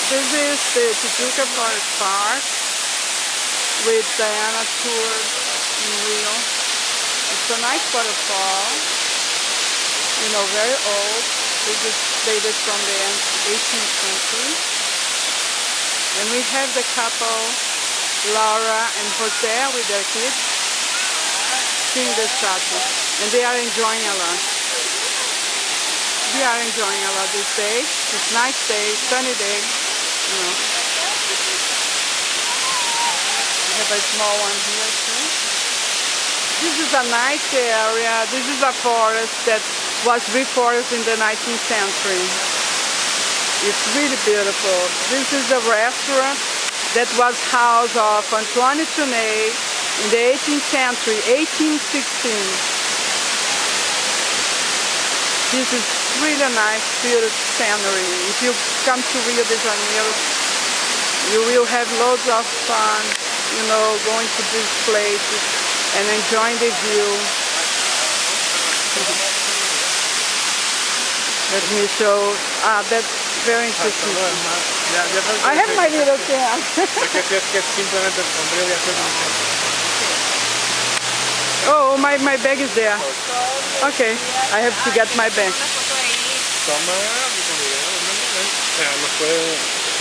This is the Tijuca Forest Park with Diana Tour in Rio. It's a nice waterfall, very old. This is dated from the 18th century. And we have the couple, Laura and Jose, with their kids, seeing the statue. And they are enjoying a lot. We are enjoying a lot this day. It's a nice day, sunny day. We have a small one here too. This is a nice area. This is a forest that was reforested in the 19th century. It's really beautiful. This is a restaurant that was house of Antoine Tunney in the 18th century, 1816. This is really nice, beautiful scenery. If you come to Rio de Janeiro, you will have loads of fun, going to these places and enjoying the view. Let me show. That's very interesting. I have my little can. Oh, my bag is there. Okay, I have to get my bag.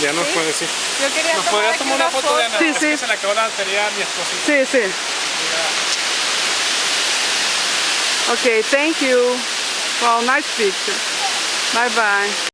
Ya nos puede decir. Yo quería ¿Nos podría tomar una foto de Ana? Sí, Es sí. que se le acabó la batería a mi esposita. Sí, sí. Okay, thank you. Well, nice picture. Bye-bye.